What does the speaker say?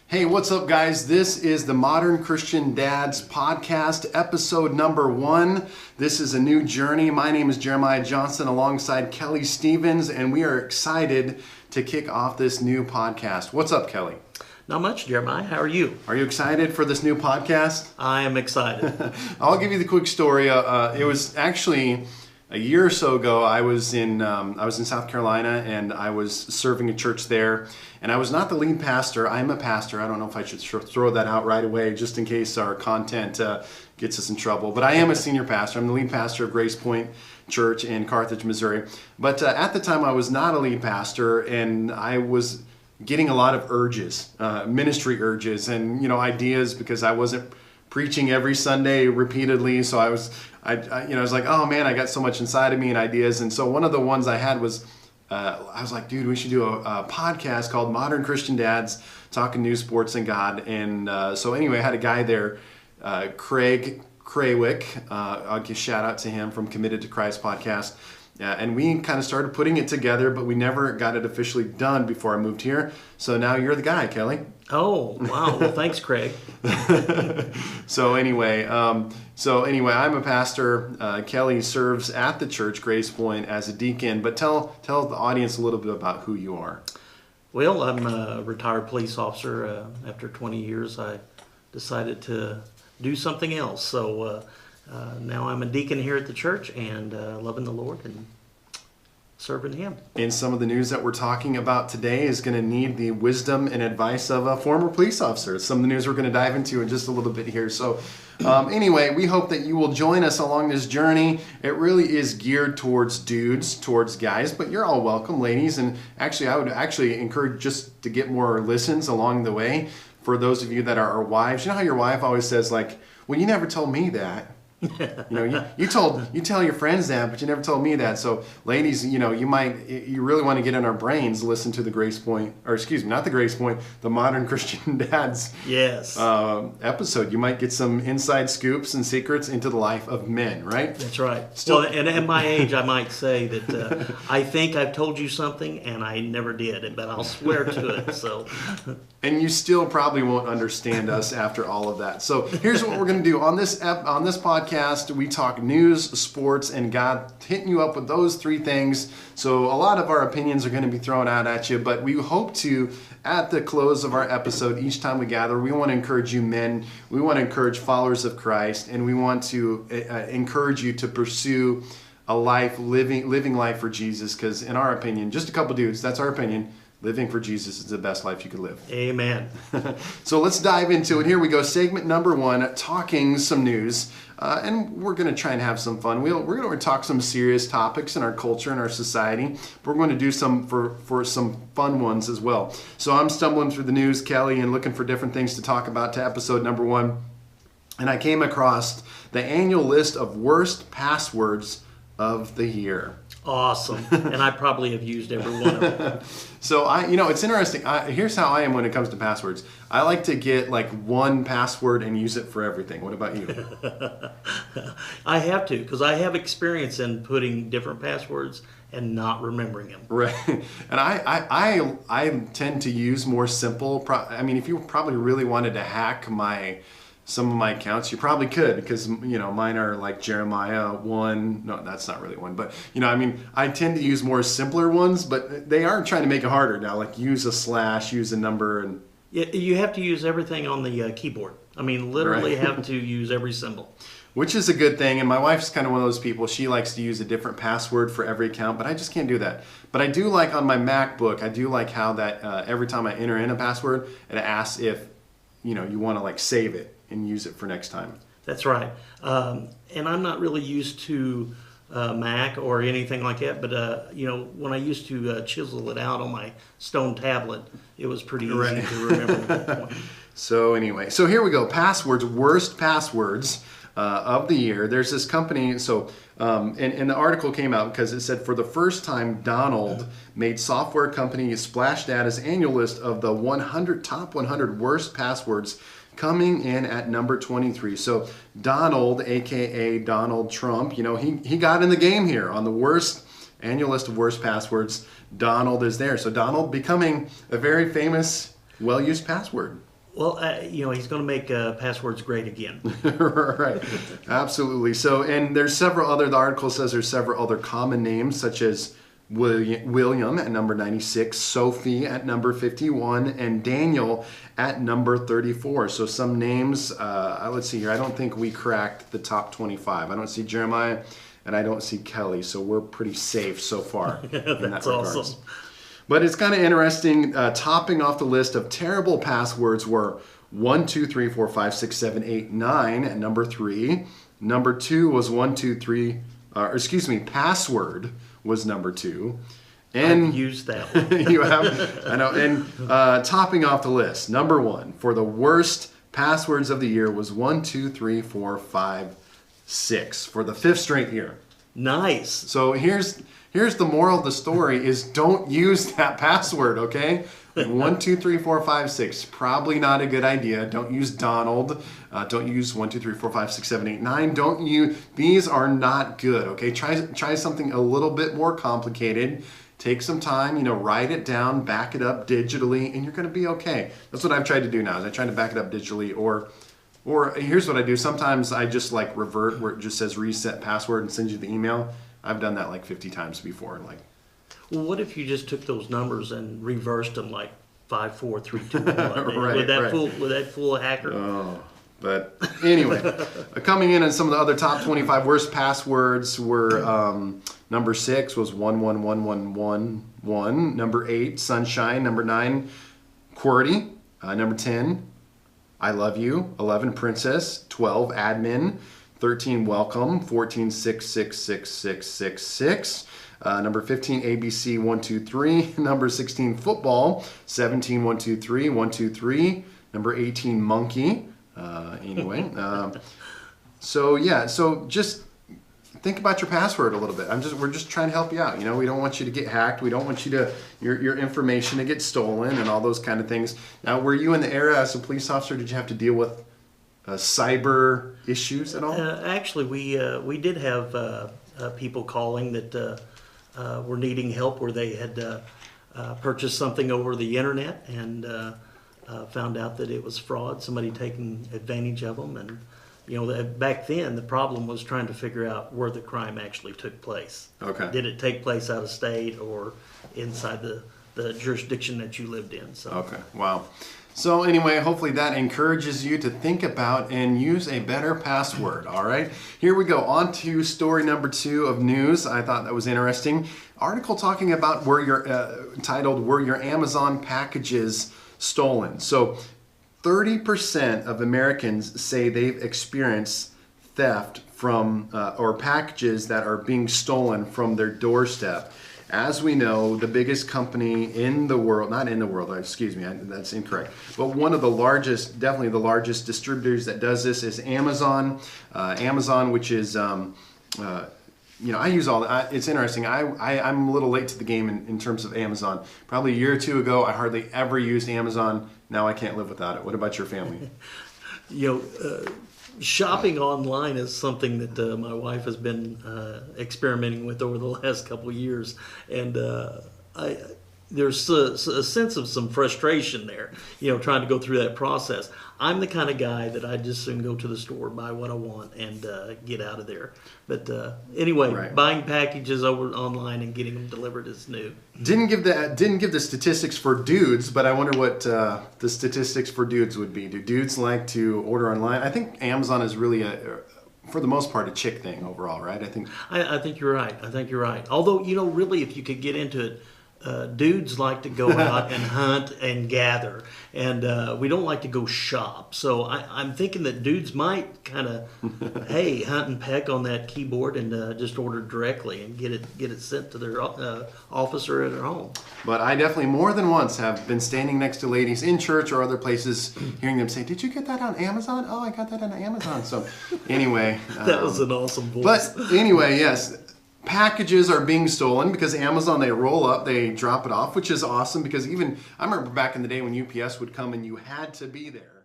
Hey, what's up, guys? This is the Modern Christian Dads podcast, episode number 1. This is a new journey. My name is Jeremiah Johnson alongside Kelly Stevens, and we are excited to kick off this new podcast. What's up, Kelly? Not much, Jeremiah. How are you? Are you excited for this new podcast? I am excited. I'll give you the quick story. It was actually a year or so ago. I was in South Carolina, and I was serving a church there. And I was not the lead pastor. I'm a pastor. I don't know if I should throw that out right away, just in case our content gets us in trouble. But I am a senior pastor. I'm the lead pastor of Grace Point Church in Carthage, Missouri. But at the time, I was not a lead pastor, and I was getting a lot of urges, ministry urges, and ideas, because I wasn't preaching every Sunday repeatedly. So I was like, oh man, I got so much inside of me and ideas. And so one of the ones I had was, I was like, dude, we should do a podcast called Modern Christian Dads, talking news, sports, and God. And so anyway, I had a guy there, Craig Krawick. I'll give a shout out to him from Committed to Christ podcast. And we kind of started putting it together, but we never got it officially done before I moved here. So now you're the guy, Kelly. Oh, wow. Well, thanks, Craig. So anyway, I'm a pastor. Kelly serves at the church, Grace Point, as a deacon. But tell the audience a little bit about who you are. Well, I'm a retired police officer. After 20 years, I decided to do something else. So now I'm a deacon here at the church and loving the Lord and serving Him. And some of the news that we're talking about today is going to need the wisdom and advice of a former police officer. Some of the news we're going to dive into in just a little bit here. So anyway, we hope that you will join us along this journey. It really is geared towards dudes, towards guys, but you're all welcome, ladies. And actually, I would encourage just to get more listens along the way for those of you that are wives. You know how your wife always says, like, well, you never told me that. You tell your friends that, but you never told me that. So ladies, you really want to get in our brains, listen to the the Modern Christian Dads episode. You might get some inside scoops and secrets into the life of men, right? That's right. Well, and at my age, I might say that I think I've told you something and I never did, but I'll swear to it. So, and you still probably won't understand us after all of that. So here's what we're going to do on this podcast. We talk news, sports, and God, hitting you up with those 3 things. So a lot of our opinions are going to be thrown out at you, but we hope to, at the close of our episode, each time we gather, we want to encourage you men, we want to encourage followers of Christ, and we want to encourage you to pursue a life, living life for Jesus, because in our opinion, just a couple dudes, that's our opinion, living for Jesus is the best life you could live. Amen. So let's dive into it. Here we go. Segment number 1, talking some news. And we're going to try and have some fun. We're going to talk some serious topics in our culture and our society. But we're going to do some for some fun ones as well. So I'm stumbling through the news, Kelly, and looking for different things to talk about to episode number 1. And I came across the annual list of worst passwords of the year. Awesome. And I probably have used every one of them. So it's interesting. Here's how I am when it comes to passwords. I like to get like one password and use it for everything. What about you? I have to, because I have experience in putting different passwords and not remembering them. Right. And I tend to use more simple. If you probably really wanted to hack some of my accounts, you probably could, because mine are like Jeremiah 1. No, that's not really one, but I tend to use more simpler ones, but they are trying to make it harder now, like use a slash, use a number, and you have to use everything on the keyboard. Literally right. Have to use every symbol. Which is a good thing, and my wife's kind of one of those people. She likes to use a different password for every account, but I just can't do that. But I do like on my MacBook, I do like how that every time I enter in a password, it asks if you want to like save it and use it for next time. That's right. And I'm not really used to Mac or anything like that, but when I used to chisel it out on my stone tablet, it was pretty easy to remember at that point. So anyway, so here we go. Passwords, worst passwords of the year. There's this company, and the article came out because it said, for the first time, Donald made software company Splashdata's annual list of the top 100 worst passwords, coming in at number 23. So Donald, aka Donald Trump, he got in the game here on the annual list of worst passwords. Donald is there. So Donald becoming a very famous, well-used password. Well, he's going to make passwords great again. Right, absolutely. So, and there's several other, the article says there's several other common names, such as William at number 96, Sophie at number 51, and Daniel at number 34. So some names, let's see here. I don't think we cracked the top 25. I don't see Jeremiah, and I don't see Kelly. So we're pretty safe so far. That's awesome. But it's kind of interesting. Topping off the list of terrible passwords were 1, 2, 3, 4, 5, 6, 7, 8, 9 at number 3. Number 2 was 1, 2, 3. Password was number 2. And I've used that one. You have, I know. And topping off the list, number 1 for the worst passwords of the year was 1, 2, 3, 4, 5, 6 for the 5th straight year. Nice. So here's the moral of the story: is don't use that password, okay? 1, 2, 3, 4, 5, 6. Probably not a good idea. Don't use Donald. Don't use 1, 2, 3, 4, 5, 6, 7, 8, 9. Don't use. These are not good, okay? Try something a little bit more complicated. Take some time, write it down, back it up digitally, and you're going to be okay. That's what I've tried to do now. Is I try to back it up digitally, or here's what I do. Sometimes I just revert where it just says reset password and send you the email. I've done that 50 times before. Well, what if you just took those numbers and reversed them 5, 4, 3, 2, 1? Right, would that fool a hacker? Oh, but anyway, coming in on some of the other top 25 worst passwords were number 6 was 11111. Number 8, Sunshine. Number 9, QWERTY. Number 10, I Love You. 11, Princess. 12, Admin. 13, Welcome. 14, 6666666. Number 15, ABC 123. Number 16, Football. 17, 123 123. Number 18, Monkey. So just think about your password a little bit. We're just trying to help you out. We don't want you to get hacked. We don't want you your information to get stolen and all those kind of things. Now, were you in the era as a police officer? Did you have to deal with cyber issues at all? Actually, we did have people calling that were needing help where they had purchased something over the internet and found out that it was fraud, somebody taking advantage of them. And back then the problem was trying to figure out where the crime actually took place. Okay. Did it take place out of state or inside the jurisdiction that you lived in? So. Okay. Wow. So anyway, hopefully that encourages you to think about and use a better password. All right. Here we go. On to story number 2 of news. I thought that was interesting. Article talking about titled "Were Your Amazon Packages Stolen?" So 30% of Americans say they've experienced theft from or packages that are being stolen from their doorstep. As we know, the biggest company in the world, not in the world, excuse me, that's incorrect, but one of the largest, definitely the largest distributors that does this is Amazon. Amazon, which is, I use all that. It's interesting. I'm a little late to the game in terms of Amazon. Probably a year or 2 ago, I hardly ever used Amazon. Now I can't live without it. What about your family? Shopping online is something that my wife has been experimenting with over the last couple of years, and there's a sense of some frustration there, trying to go through that process. I'm the kind of guy that I just soon go to the store, buy what I want, and get out of there. But anyway, right. Buying packages over online and getting them delivered is new. Didn't give the statistics for dudes, but I wonder what the statistics for dudes would be. Do dudes like to order online? I think Amazon is really for the most part, a chick thing overall, right? I think you're right. I think you're right. Although, really, if you could get into it, dudes like to go out and hunt and gather, and we don't like to go shop. So I'm thinking that dudes might kind of, hey, hunt and peck on that keyboard and just order directly and get it sent to their office or at their home. But I definitely more than once have been standing next to ladies in church or other places, hearing them say, "Did you get that on Amazon?" "Oh, I got that on Amazon." So anyway, that was an awesome voice. But anyway, yes. Packages are being stolen because Amazon, they roll up, they drop it off, which is awesome because I remember back in the day when UPS would come and you had to be there.